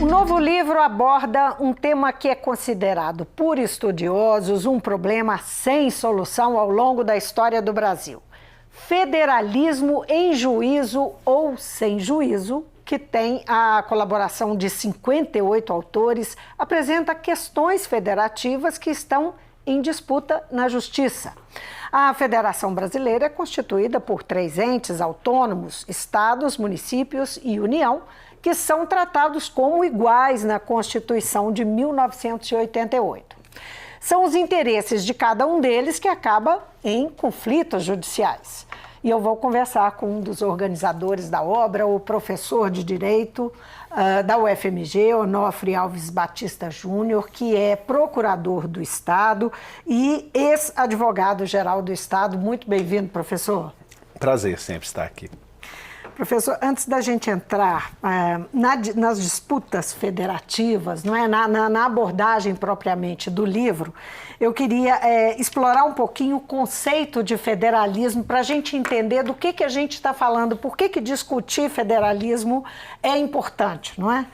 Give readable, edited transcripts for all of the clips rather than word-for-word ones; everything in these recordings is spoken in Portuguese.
O novo livro aborda um tema que é considerado por estudiosos um problema sem solução ao longo da história do Brasil. Federalismo em juízo ou sem juízo, que tem a colaboração de 58 autores, apresenta questões federativas que estão em disputa na Justiça. A Federação Brasileira é constituída por 3 entes autônomos, estados, municípios e União, que são tratados como iguais na Constituição de 1988. São os interesses de cada um deles que acaba em conflitos judiciais. E eu vou conversar com um dos organizadores da obra, o professor de Direito da UFMG, Onofre Alves Batista Júnior, que é procurador do Estado e ex-advogado-geral do Estado. Muito bem-vindo, professor. Prazer sempre estar aqui. Professor, antes da gente entrar nas disputas federativas, não é? na abordagem propriamente do livro, eu queria explorar um pouquinho o conceito de federalismo para a gente entender do que a gente está falando, por que discutir federalismo é importante, não é?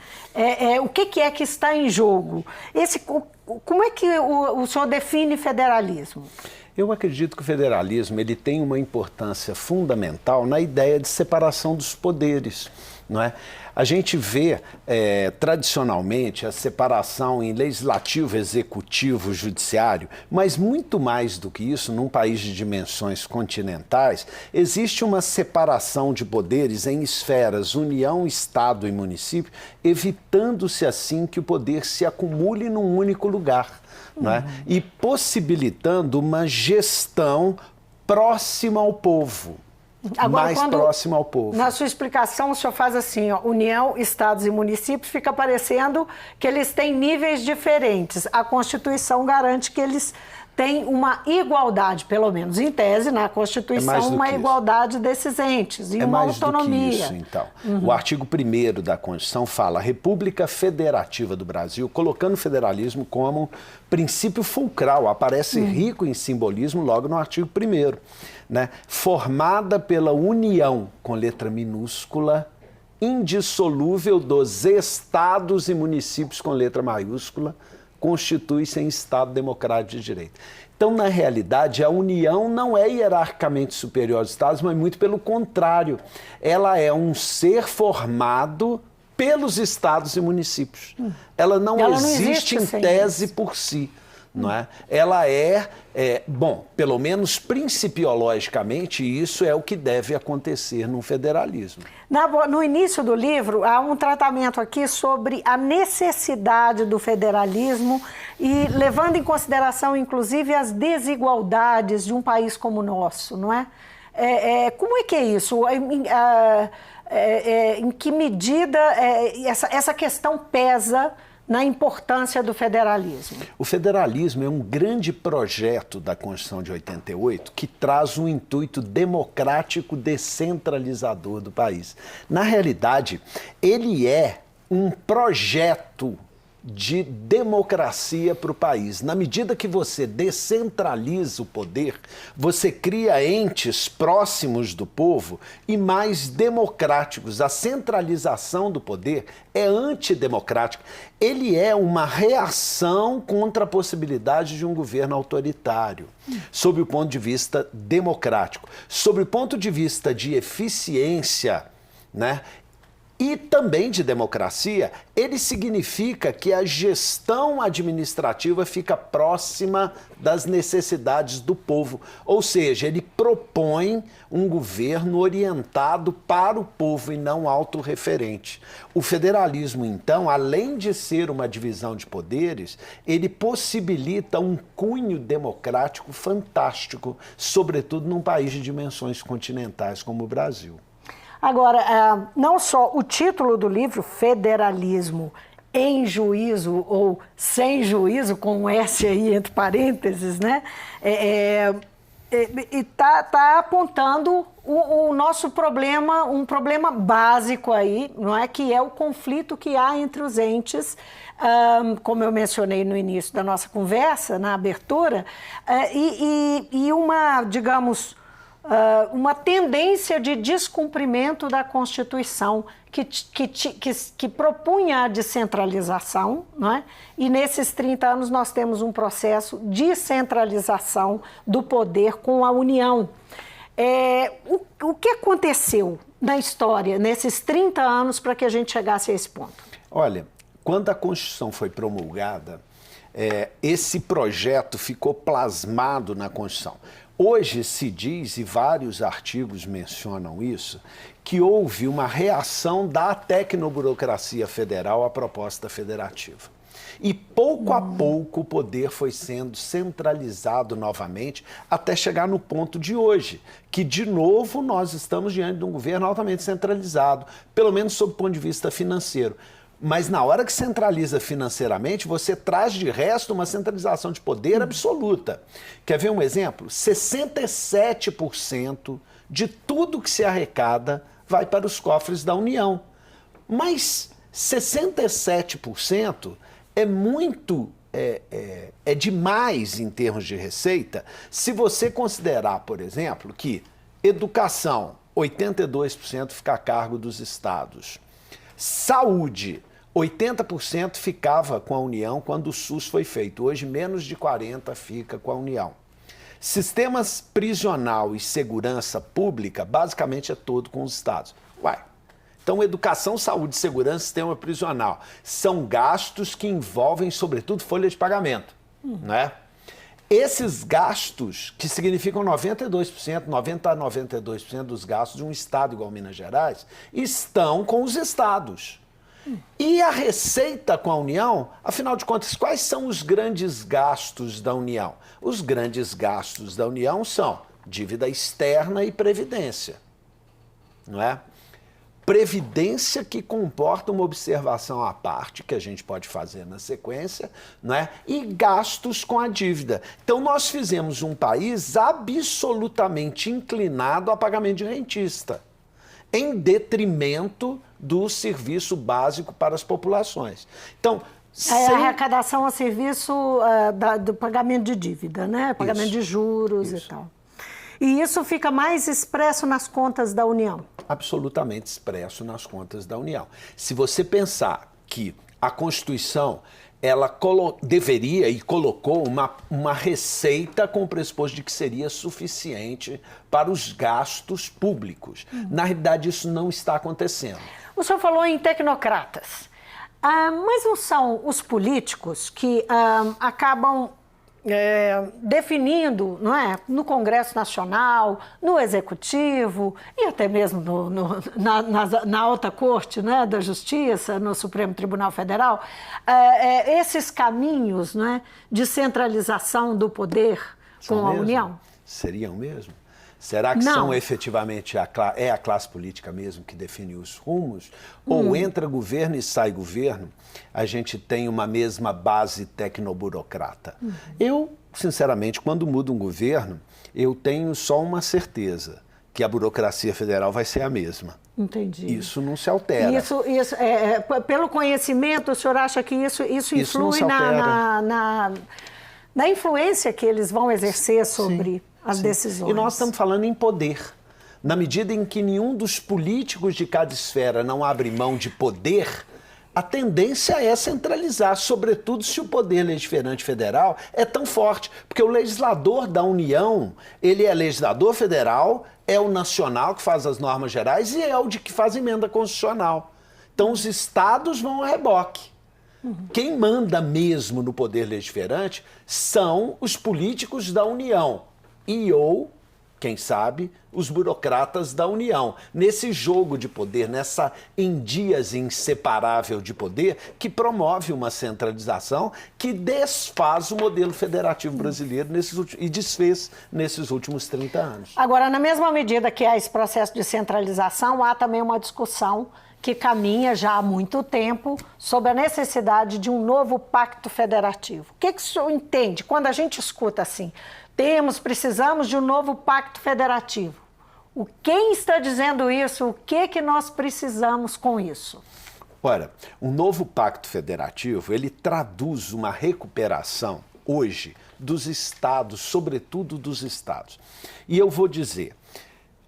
O que é que está em jogo? Como é que o senhor define federalismo? Eu acredito que o federalismo ele tem uma importância fundamental na ideia de separação dos poderes, não é? A gente vê tradicionalmente a separação em legislativo, executivo, judiciário, mas muito mais do que isso, num país de dimensões continentais, existe uma separação de poderes em esferas União, Estado e município, evitando-se assim que o poder se acumule num único lugar. Não é? E possibilitando uma gestão próxima ao povo. Agora, próxima ao povo. Na sua explicação, o senhor faz assim, ó, União, Estados e municípios, fica parecendo que eles têm níveis diferentes. A Constituição garante que eles têm uma igualdade, pelo menos em tese, na Constituição, uma igualdade desses entes e uma autonomia. Do que isso, então. O artigo 1º da Constituição fala: a República Federativa do Brasil, colocando o federalismo como princípio fulcral, aparece rico em simbolismo logo no artigo 1º, né? Formada pela união, com letra minúscula, indissolúvel dos estados e municípios, com letra maiúscula, constitui-se em Estado Democrático de Direito. Então, na realidade, a União não é hierarquicamente superior aos Estados, mas muito pelo contrário. Ela é um ser formado pelos estados e municípios. Ela não existe em tese por si. Não é? Ela bom, pelo menos principiologicamente, isso é o que deve acontecer no federalismo. No início do livro, há um tratamento aqui sobre a necessidade do federalismo e levando em consideração, inclusive, as desigualdades de um país como o nosso, não é? Como é que é isso? Em que medida essa questão pesa na importância do federalismo? O federalismo é um grande projeto da Constituição de 88 que traz um intuito democrático descentralizador do país. Na realidade, ele é um projeto de democracia para o país. Na medida que você descentraliza o poder, você cria entes próximos do povo e mais democráticos. A centralização do poder é antidemocrática. Ele é uma reação contra a possibilidade de um governo autoritário, sob o ponto de vista democrático. Sob o ponto de vista de eficiência, né? E também de democracia, ele significa que a gestão administrativa fica próxima das necessidades do povo. Ou seja, ele propõe um governo orientado para o povo e não autorreferente. O federalismo, então, além de ser uma divisão de poderes, ele possibilita um cunho democrático fantástico, sobretudo num país de dimensões continentais como o Brasil. Agora, não só o título do livro, Federalismo em Juízo ou Sem Juízo, com um S aí entre parênteses, né? Está apontando o nosso problema, um problema básico aí, não é? Que é o conflito que há entre os entes, como eu mencionei no início da nossa conversa, na abertura, e uma, digamos, uma tendência de descumprimento da Constituição que propunha a descentralização, não é? E nesses 30 anos nós temos um processo de centralização do poder com a União. O que aconteceu na história nesses 30 anos para que a gente chegasse a esse ponto? Olha, quando a Constituição foi promulgada, esse projeto ficou plasmado na Constituição. Hoje se diz, e vários artigos mencionam isso, que houve uma reação da tecnoburocracia federal à proposta federativa. E pouco a pouco o poder foi sendo centralizado novamente até chegar no ponto de hoje, que de novo nós estamos diante de um governo altamente centralizado, pelo menos sob o ponto de vista financeiro. Mas na hora que centraliza financeiramente, você traz de resto uma centralização de poder absoluta. Quer ver um exemplo? 67% de tudo que se arrecada vai para os cofres da União. Mas 67% é muito, é demais em termos de receita, se você considerar, por exemplo, que educação, 82% fica a cargo dos estados. Saúde, 80% ficava com a União quando o SUS foi feito. Hoje, menos de 40% fica com a União. Sistemas prisional e segurança pública, basicamente, é todo com os estados. Então, educação, saúde, segurança, sistema prisional são gastos que envolvem, sobretudo, folha de pagamento, né? Esses gastos, que significam 92%, 90% a 92% dos gastos de um estado igual Minas Gerais, estão com os estados. E a receita com a União, afinal de contas, quais são os grandes gastos da União? Os grandes gastos da União são dívida externa e previdência, não é? Previdência que comporta uma observação à parte, que a gente pode fazer na sequência, não é? E gastos com a dívida. Então, nós fizemos um país absolutamente inclinado a pagamento de rentista, em detrimento do serviço básico para as populações. Então, a arrecadação a serviço do pagamento de dívida, né? Pagamento de juros e tal. E isso fica mais expresso nas contas da União? Absolutamente expresso nas contas da União. Se você pensar que a Constituição ela deveria e colocou uma receita com o pressuposto de que seria suficiente para os gastos públicos. Na realidade, isso não está acontecendo. O senhor falou em tecnocratas, mas não são os políticos que acabam definindo, não é, no Congresso Nacional, no Executivo e até mesmo na Alta Corte, né, da Justiça, no Supremo Tribunal Federal, esses caminhos, não é, de centralização do poder com a União? Seriam mesmo? Será que são efetivamente a classe política mesmo que define os rumos? Ou entra governo e sai governo, a gente tem uma mesma base tecnoburocrata? Eu, sinceramente, quando muda um governo, eu tenho só uma certeza, que a burocracia federal vai ser a mesma. Entendi. Isso não se altera. Pelo conhecimento, o senhor acha que isso influi na influência que eles vão exercer sobre as decisões? E nós estamos falando em poder. Na medida em que nenhum dos políticos de cada esfera não abre mão de poder, a tendência é centralizar, sobretudo se o poder legislativo federal é tão forte. Porque o legislador da União, ele é legislador federal, é o nacional que faz as normas gerais e é o de que faz emenda constitucional. Então os estados vão a reboque. Quem manda mesmo no poder legislativo são os políticos da União ou, quem sabe, os burocratas da União. Nesse jogo de poder, nessa endíase inseparável de poder, que promove uma centralização que desfaz o modelo federativo brasileiro e desfez nesses últimos 30 anos. Agora, na mesma medida que há esse processo de centralização, há também uma discussão que caminha já há muito tempo sobre a necessidade de um novo pacto federativo. O que o senhor entende quando a gente escuta assim? Precisamos de um novo pacto federativo. Quem está dizendo isso? O que nós precisamos com isso? Ora, um novo pacto federativo, ele traduz uma recuperação, hoje, dos estados, sobretudo dos estados. E eu vou dizer,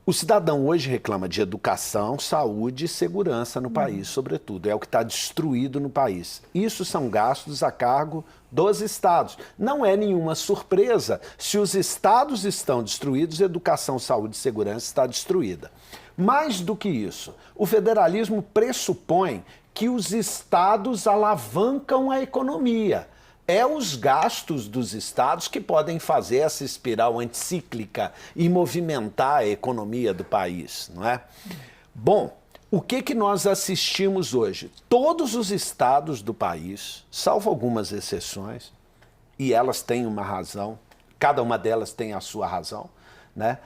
O cidadão hoje reclama de educação, saúde e segurança no país, sobretudo. É o que está destruído no país. Isso são gastos a cargo dos estados. Não é nenhuma surpresa se os estados estão destruídos, educação, saúde e segurança está destruída. Mais do que isso, o federalismo pressupõe que os estados alavancam a economia. É os gastos dos estados que podem fazer essa espiral anticíclica e movimentar a economia do país, não é? Bom, o que nós assistimos hoje? Todos os estados do país, salvo algumas exceções, e elas têm uma razão, cada uma delas tem a sua razão, né?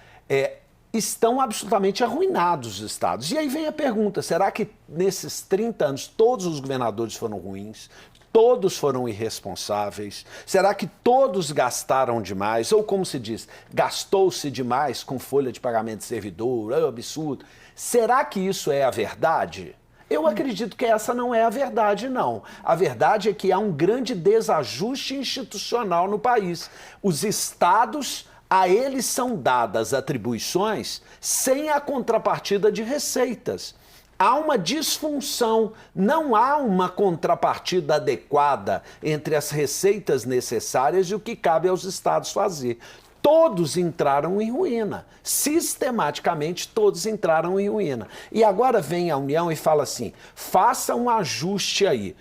Estão absolutamente arruinados os estados. E aí vem a pergunta, será que nesses 30 anos todos os governadores foram ruins? Todos foram irresponsáveis? Será que todos gastaram demais? Ou, como se diz, gastou-se demais com folha de pagamento de servidor? É um absurdo. Será que isso é a verdade? Eu acredito que essa não é a verdade, não. A verdade é que há um grande desajuste institucional no país. Os estados, a eles são dadas atribuições sem a contrapartida de receitas. Há uma disfunção, não há uma contrapartida adequada entre as receitas necessárias e o que cabe aos estados fazer. Todos entraram em ruína, sistematicamente todos entraram em ruína. E agora vem a União e fala assim, faça um ajuste aí.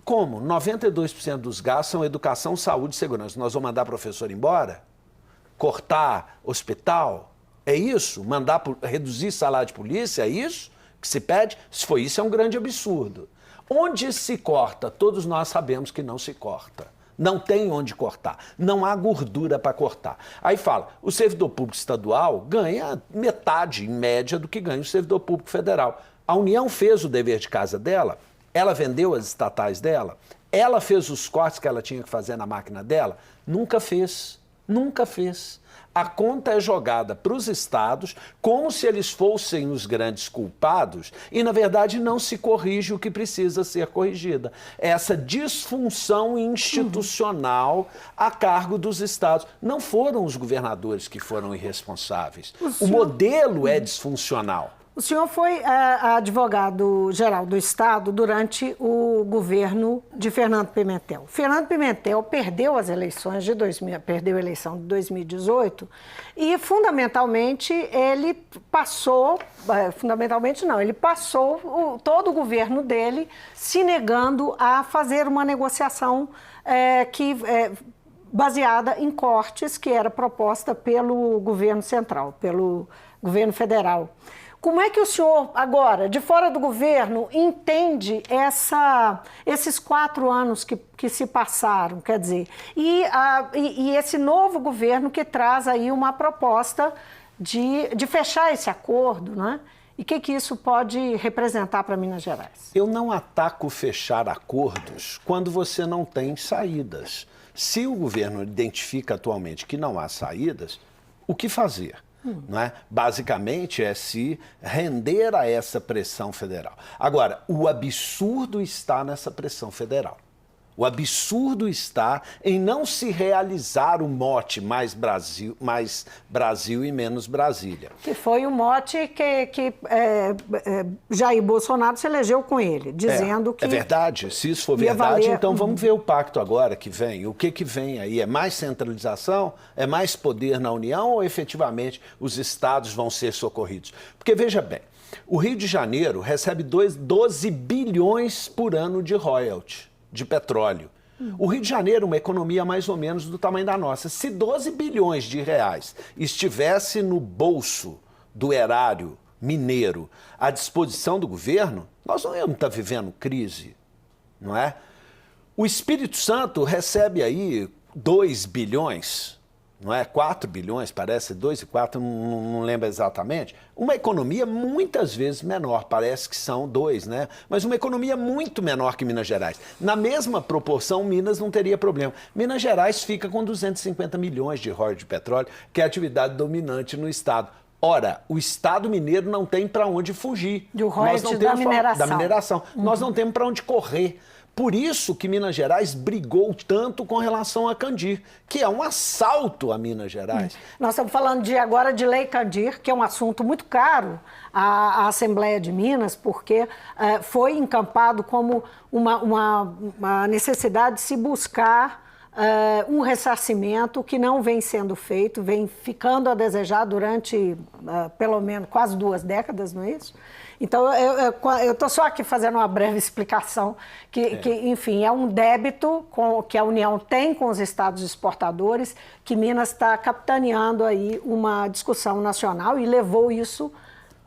Como? 92% dos gastos são educação, saúde e segurança. Nós vamos mandar professor embora? Cortar hospital? É isso? Reduzir salário de polícia? É isso que se pede? Se for isso, é um grande absurdo. Onde se corta? Todos nós sabemos que não se corta. Não tem onde cortar. Não há gordura para cortar. Aí fala, o servidor público estadual ganha metade, em média, do que ganha o servidor público federal. A União fez o dever de casa dela, ela vendeu as estatais dela, ela fez os cortes que ela tinha que fazer na máquina dela? Nunca fez. Nunca fez. A conta é jogada para os estados como se eles fossem os grandes culpados e, na verdade, não se corrige o que precisa ser corrigida. Essa disfunção institucional a cargo dos estados. Não foram os governadores que foram irresponsáveis. O modelo é disfuncional. O senhor foi advogado-geral do Estado durante o governo de Fernando Pimentel. Fernando Pimentel perdeu a eleição de 2018 e, fundamentalmente, ele passou todo o governo dele se negando a fazer uma negociação baseada em cortes que era proposta pelo governo central, pelo governo federal. Como é que o senhor, agora, de fora do governo, entende esses 4 anos que se passaram, quer dizer, e esse novo governo que traz aí uma proposta de fechar esse acordo, né? E o que isso pode representar para Minas Gerais? Eu não ataco fechar acordos quando você não tem saídas. Se o governo identifica atualmente que não há saídas, o que fazer? Não é? Basicamente é se render a essa pressão federal. Agora, o absurdo está nessa pressão federal. O absurdo está em não se realizar o mote mais Brasil e menos Brasília. Que foi o mote que Jair Bolsonaro se elegeu com ele, dizendo que... É verdade. Se isso for verdade, então vamos ver o pacto agora que vem. O que vem aí? É mais centralização? É mais poder na União ou efetivamente os estados vão ser socorridos? Porque veja bem, o Rio de Janeiro recebe 12 bilhões por ano de royalty de petróleo. O Rio de Janeiro é uma economia mais ou menos do tamanho da nossa. Se 12 bilhões de reais estivesse no bolso do erário mineiro à disposição do governo, nós não íamos estar vivendo crise, não é? O Espírito Santo recebe aí 2 bilhões, não é? 4 bilhões, parece, 2 e 4, não lembro exatamente. Uma economia muitas vezes menor, parece que são 2, né? Mas uma economia muito menor que Minas Gerais. Na mesma proporção, Minas não teria problema. Minas Gerais fica com 250 milhões de royalties de petróleo, que é a atividade dominante no estado. Ora, o Estado mineiro não tem para onde fugir. Do royalties da mineração. Nós não temos para onde correr. Por isso que Minas Gerais brigou tanto com relação a Candir, que é um assalto a Minas Gerais. Nós estamos falando agora de Lei Candir, que é um assunto muito caro à Assembleia de Minas, porque foi encampado como uma necessidade de se buscar um ressarcimento que não vem sendo feito, vem ficando a desejar durante pelo menos quase 2 décadas, não é isso? Então, eu estou só aqui fazendo uma breve explicação, que enfim, é um débito que a União tem com os estados exportadores, que Minas está capitaneando aí uma discussão nacional e levou isso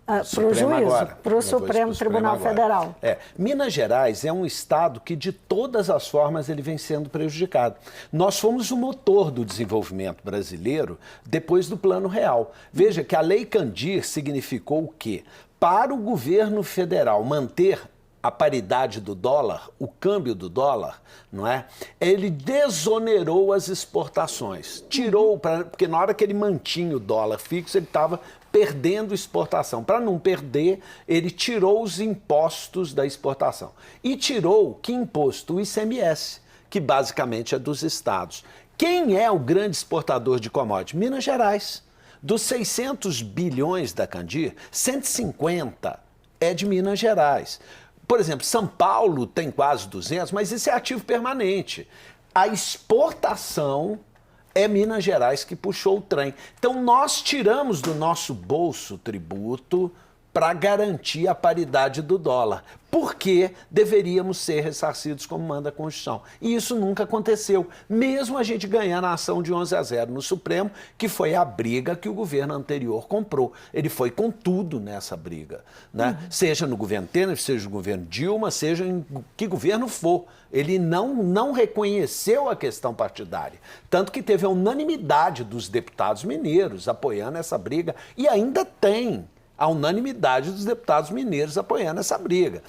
para o juízo, para o Supremo Tribunal Federal. Minas Gerais é um estado que, de todas as formas, ele vem sendo prejudicado. Nós fomos o motor do desenvolvimento brasileiro depois do Plano Real. Veja que a Lei Candir significou o quê? Para o governo federal manter a paridade do dólar, o câmbio do dólar, não é? Ele desonerou as exportações. Tirou, porque na hora que ele mantinha o dólar fixo, ele estava perdendo exportação. Para não perder, ele tirou os impostos da exportação. E tirou que imposto? O ICMS, que basicamente é dos estados. Quem é o grande exportador de commodities? Minas Gerais. Dos 600 bilhões da Candir, 150 é de Minas Gerais. Por exemplo, São Paulo tem quase 200, mas isso é ativo permanente. A exportação é Minas Gerais que puxou o trem. Então, nós tiramos do nosso bolso tributo para garantir a paridade do dólar. Porque deveríamos ser ressarcidos como manda a Constituição. E isso nunca aconteceu, mesmo a gente ganhando a ação de 11-0 no Supremo, que foi a briga que o governo anterior comprou. Ele foi com tudo nessa briga, né? Seja no governo Temer, seja no governo Dilma, seja em que governo for. Ele não reconheceu a questão partidária. Tanto que teve a unanimidade dos deputados mineiros apoiando essa briga, e ainda tem a unanimidade dos deputados mineiros apoiando essa briga.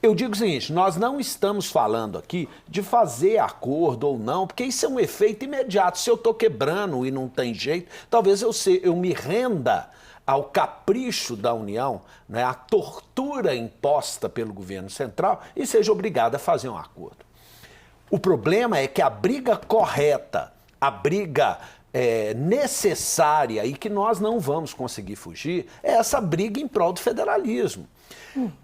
Eu digo o seguinte, nós não estamos falando aqui de fazer acordo ou não, porque isso é um efeito imediato. Se eu estou quebrando e não tem jeito, talvez eu me renda ao capricho da União, né, à tortura imposta pelo governo central e seja obrigado a fazer um acordo. O problema é que a briga correta, a briga necessária e que nós não vamos conseguir fugir, é essa briga em prol do federalismo.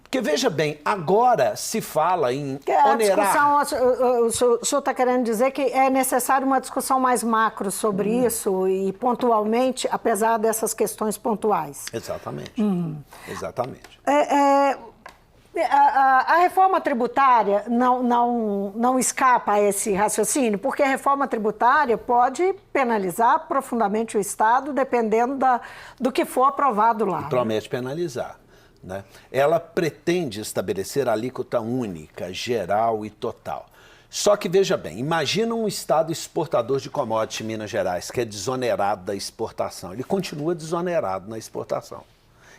Porque, veja bem, agora se fala em onerar... O senhor está querendo dizer que é necessário uma discussão mais macro sobre isso e pontualmente, apesar dessas questões pontuais. Exatamente. Exatamente. A reforma tributária não escapa a esse raciocínio, porque a reforma tributária pode penalizar profundamente o Estado, dependendo do que for aprovado lá. E promete penalizar, né? Ela pretende estabelecer a alíquota única, geral e total. Só que, veja bem, imagina um Estado exportador de commodities em Minas Gerais, que é desonerado da exportação. Ele continua desonerado na exportação.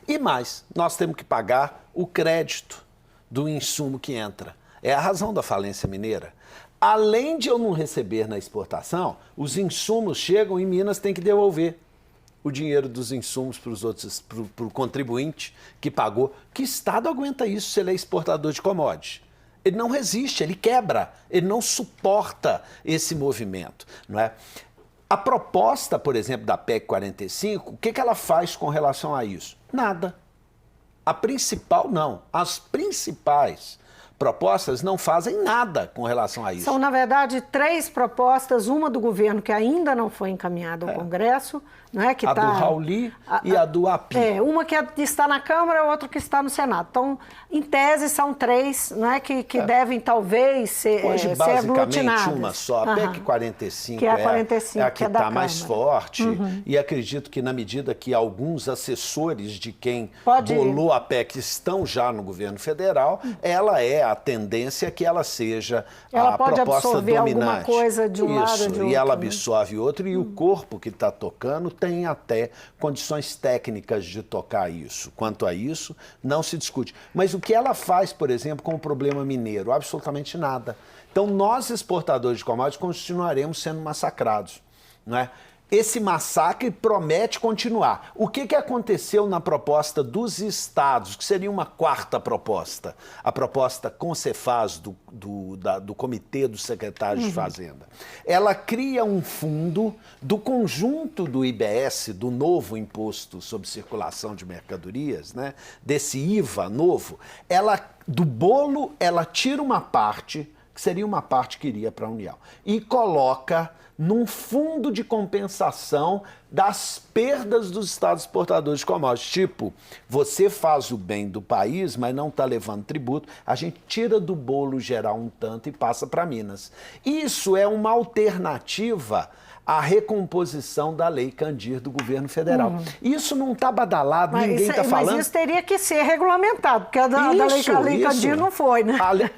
E mais, nós temos que pagar o crédito do insumo que entra. É a razão da falência mineira. Além de eu não receber na exportação, os insumos chegam e Minas tem que devolver o dinheiro dos insumos para o contribuinte que pagou. Que Estado aguenta isso se ele é exportador de commodities? Ele não resiste, ele quebra, ele não suporta esse movimento, não é? A proposta, por exemplo, da PEC 45, o que ela faz com relação a isso? Nada. A principal, não. As principais propostas não fazem nada com relação a isso. São, na verdade, 3 propostas, uma do governo que ainda não foi encaminhada ao Congresso, não é? Que a do Rauli e a do API. Uma que está na Câmara, outra que está no Senado. Então, em tese, são 3, não é? Que devem, talvez, ser hoje, aglutinadas. basicamente, uma só. A PEC 45 que é a 45, a que está mais forte. Uhum. E acredito que, na medida que alguns assessores de quem bolou a PEC estão já no governo federal, ela é a tendência que ela seja ela a pode proposta absorver dominante. Alguma coisa de um lado ou de outro. E ela absorve outro, e o corpo que está tocando tem até condições técnicas de tocar isso. Quanto a isso, não se discute. Mas o que ela faz, por exemplo, com o problema mineiro? Absolutamente nada. Então, nós, exportadores de commodities, continuaremos sendo massacrados, não é? esse massacre promete continuar. O que aconteceu na proposta dos estados, que seria uma quarta proposta, a proposta Concefaz do Comitê dos Secretários de Fazenda? Ela cria um fundo do conjunto do IBS, do novo Imposto sobre Circulação de Mercadorias, né? Desse IVA novo, do bolo ela tira uma parte, que seria uma parte que iria para a União, e coloca num fundo de compensação das perdas dos estados exportadores de commodities. Tipo, você faz o bem do país, mas não está levando tributo, a gente tira do bolo geral um tanto e passa para Minas. Isso é uma alternativa à recomposição da Lei Candir do governo federal. Isso não está badalado, ninguém está falando. Mas isso teria que ser regulamentado, porque a Lei Candir não foi, né? A Lei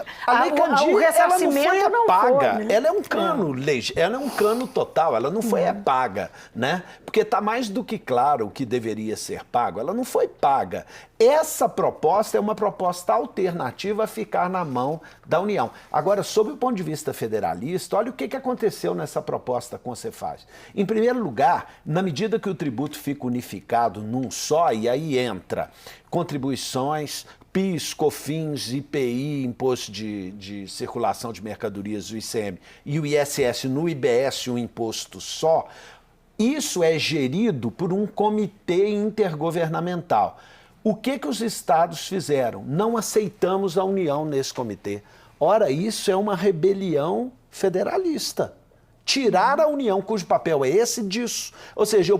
Candir, o ressarcimento não foi paga. Foi, né? Ela é um cano, ela é um cano total, ela não foi paga, né? Porque está mais do que claro o que deveria ser pago, ela não foi paga. Essa proposta é uma proposta alternativa a ficar na mão da União. Agora, sob o ponto de vista federalista, olha o que aconteceu nessa proposta Concefaz. Em primeiro lugar, na medida que o tributo fica unificado num só, e aí entra contribuições, PIS, COFINS, IPI, Imposto de Circulação de Mercadorias, o ICM, e o ISS no IBS, um imposto só, isso é gerido por um comitê intergovernamental. O que os estados fizeram? Não aceitamos a União nesse comitê. Ora, isso é uma rebelião federalista. Tirar a União, cujo papel é esse, disso. Ou seja,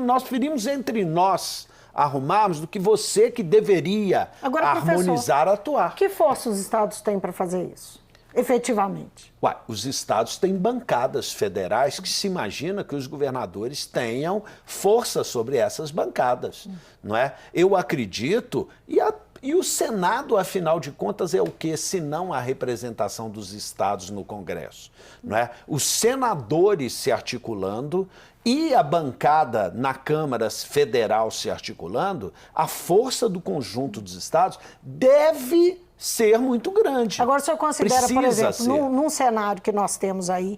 nós preferimos entre nós arrumarmos do que você que deveria harmonizar, atuar. Que força os estados têm para fazer isso, efetivamente? Os estados têm bancadas federais que se imagina que os governadores tenham força sobre essas bancadas, não é? Eu acredito, e o Senado, afinal de contas, é o quê? Se não a representação dos estados no Congresso, não é? Os senadores se articulando e a bancada na Câmara Federal se articulando, a força do conjunto dos estados deve ser muito grande. Agora, o senhor considera, por exemplo, num cenário que nós temos aí,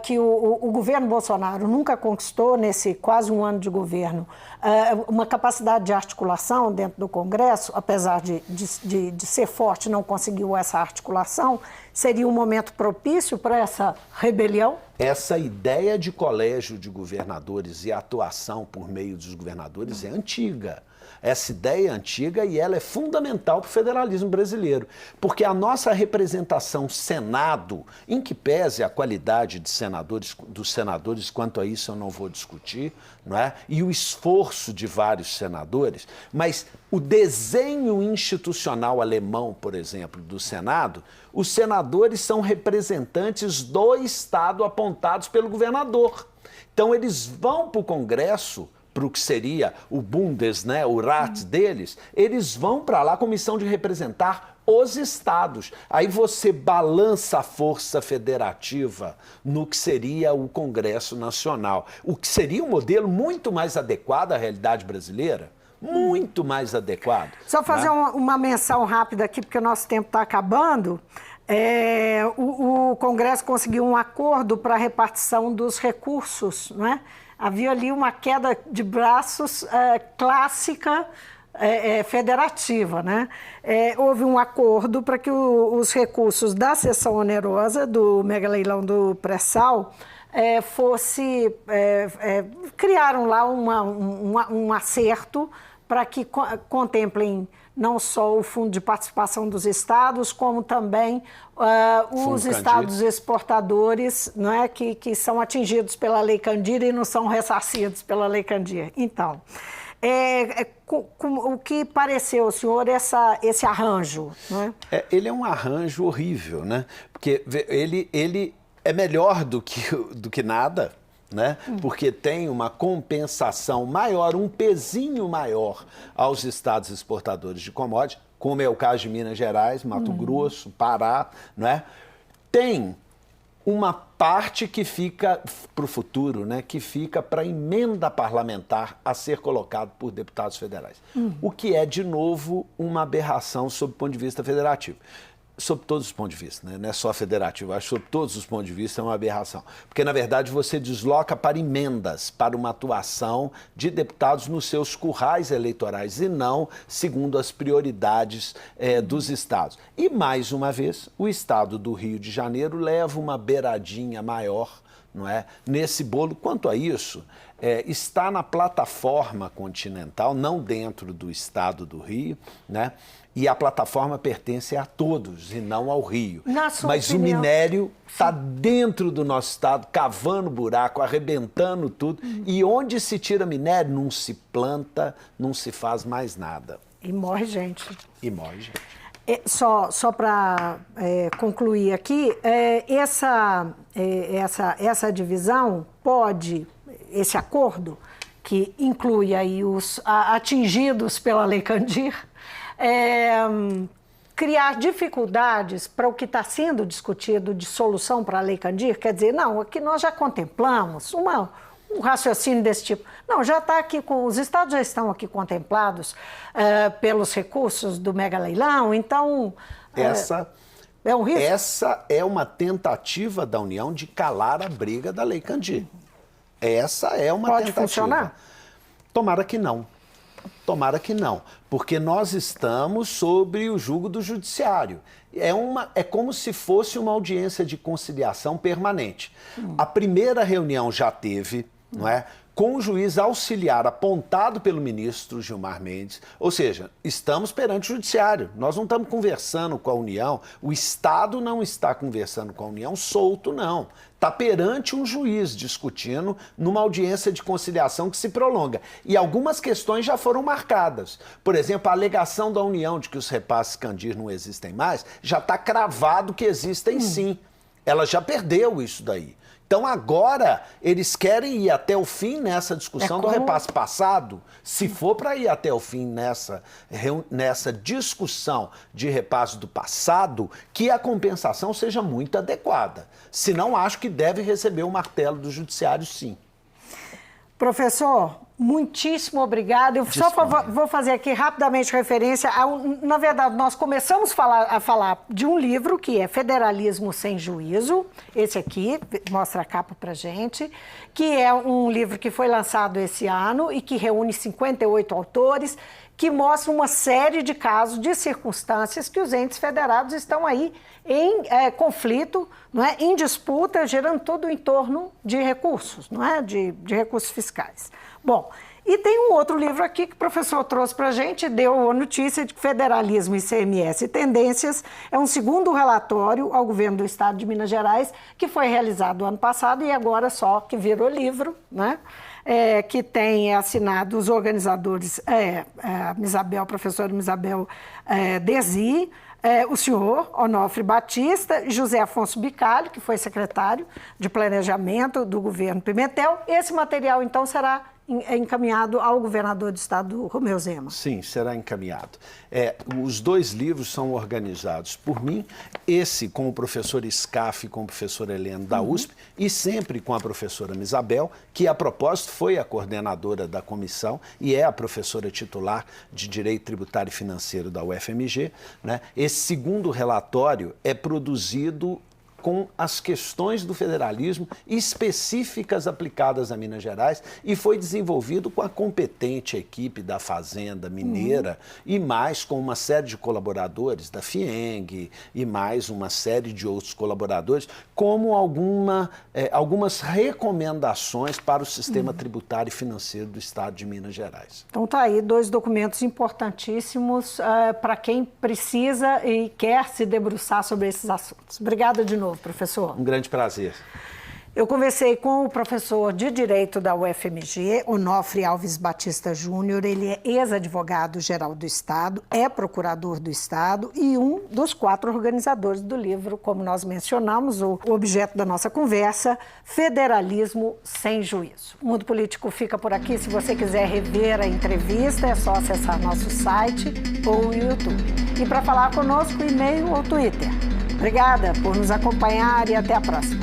que o governo Bolsonaro nunca conquistou, nesse quase um ano de governo, uma capacidade de articulação dentro do Congresso, apesar de ser forte, não conseguiu essa articulação, seria um momento propício para essa rebelião? Essa ideia de colégio de governadores e atuação por meio dos governadores é antiga. Essa ideia é antiga e ela é fundamental para o federalismo brasileiro, porque a nossa representação Senado, em que pese a qualidade dos senadores, quanto a isso eu não vou discutir, não é? E o esforço de vários senadores, mas o desenho institucional alemão, por exemplo, do Senado, os senadores são representantes do Estado apontados pelo governador. Então eles vão para o Congresso, para o que seria o Bundes, né, o Rat deles, eles vão para lá com missão de representar os estados. Aí você balança a força federativa no que seria o Congresso Nacional, o que seria um modelo muito mais adequado à realidade brasileira, muito mais adequado. Só fazer uma menção rápida aqui, porque o nosso tempo está acabando. O Congresso conseguiu um acordo para a repartição dos recursos, não é? Havia ali uma queda de braços clássica federativa, né? Houve um acordo para que os recursos da seção onerosa do mega leilão do pré-sal criaram lá um acerto para que contemplem não só o Fundo de Participação dos Estados, como também os estados exportadores, não é, que são atingidos pela Lei Candir e não são ressarcidos pela Lei Candir. Então, o que pareceu ao senhor esse arranjo? Não é? Ele é um arranjo horrível, né? Porque ele é melhor do que nada, né? Porque tem uma compensação maior, um pezinho maior aos estados exportadores de commodities, como é o caso de Minas Gerais, Mato Grosso, Pará, não é? Tem uma parte que fica para o futuro, né? Que fica para a emenda parlamentar a ser colocado por deputados federais. O que é, de novo, uma aberração sob o ponto de vista federativo. sob todos os pontos de vista, né? Não é só federativo, acho que sob todos os pontos de vista é uma aberração. Porque, na verdade, você desloca para emendas, para uma atuação de deputados nos seus currais eleitorais e não segundo as prioridades dos estados. E, mais uma vez, o estado do Rio de Janeiro leva uma beiradinha maior, não é, nesse bolo. Quanto a isso, está na plataforma continental, não dentro do estado do Rio, né? E a plataforma pertence a todos e não ao Rio. Mas opinião, o minério está dentro do nosso estado, cavando buraco, arrebentando tudo. E onde se tira minério, não se planta, não se faz mais nada. E morre gente. E morre gente. Só para concluir aqui, essa divisão pode, esse acordo, que inclui aí os atingidos pela Lei Candir, criar dificuldades para o que está sendo discutido de solução para a Lei Candir? Quer dizer, não, aqui nós já contemplamos um raciocínio desse tipo. Não, já está aqui, os estados já estão aqui contemplados pelos recursos do mega leilão, então... é um risco? Essa é uma tentativa da União de calar a briga da Lei Candir. Essa é uma Pode tentativa. Funcionar? Tomara que não. Tomara que não, porque nós estamos sob o jugo do judiciário. É como se fosse uma audiência de conciliação permanente. A primeira reunião já teve, não é, com o juiz auxiliar apontado pelo ministro Gilmar Mendes, ou seja, estamos perante o judiciário, nós não estamos conversando com a União, o Estado não está conversando com a União solto, não. Está perante um juiz discutindo numa audiência de conciliação que se prolonga. E algumas questões já foram marcadas. Por exemplo, a alegação da União de que os repasses Candir não existem mais, já está cravado que existem sim. Ela já perdeu isso daí. Então agora eles querem ir até o fim nessa discussão do repasse passado. Se for para ir até o fim nessa discussão de repasse do passado, que a compensação seja muito adequada. Senão acho que deve receber o martelo do judiciário, sim. Professor, muitíssimo obrigado. Eu só vou fazer aqui rapidamente referência. Na verdade, nós começamos a falar de um livro que é Federalismo Sem Juízo. Esse aqui, mostra a capa pra gente, que é um livro que foi lançado esse ano e que reúne 58 autores, que mostra uma série de casos, de circunstâncias que os entes federados estão aí em conflito, não é? Em disputa, gerando tudo em torno de recursos, não é? De recursos fiscais. Bom, e tem um outro livro aqui que o professor trouxe para a gente, deu a notícia de que Federalismo, ICMS e Tendências é um segundo relatório ao governo do estado de Minas Gerais, que foi realizado ano passado e agora só que virou livro, né? Que tem assinado os organizadores, a professora Isabel Desi, o senhor Onofre Batista e José Afonso Bicalho, que foi secretário de Planejamento do governo Pimentel. Esse material, então, será encaminhado ao governador do estado, Romeu Zema. Sim, será encaminhado. Os dois livros são organizados por mim, esse com o professor Scaff e com o professor Heleno da USP, e sempre com a professora Isabel, que a propósito foi a coordenadora da comissão e é a professora titular de Direito Tributário e Financeiro da UFMG, né? Esse segundo relatório é produzido com as questões do federalismo específicas aplicadas a Minas Gerais e foi desenvolvido com a competente equipe da Fazenda Mineira e mais com uma série de colaboradores da FIENG e mais uma série de outros colaboradores, como algumas recomendações para o sistema tributário e financeiro do estado de Minas Gerais. Então tá aí dois documentos importantíssimos para quem precisa e quer se debruçar sobre esses assuntos. Obrigada de novo, professor. Um grande prazer. Eu conversei com o professor de Direito da UFMG, Onofre Alves Batista Júnior. Ele é ex-advogado-geral do Estado, é procurador do Estado e um dos 4 organizadores do livro, como nós mencionamos, o objeto da nossa conversa, Federalismo Sem Juízo. O Mundo Político fica por aqui. Se você quiser rever a entrevista, é só acessar nosso site ou o YouTube. E para falar conosco, e-mail ou Twitter. Obrigada por nos acompanhar e até a próxima.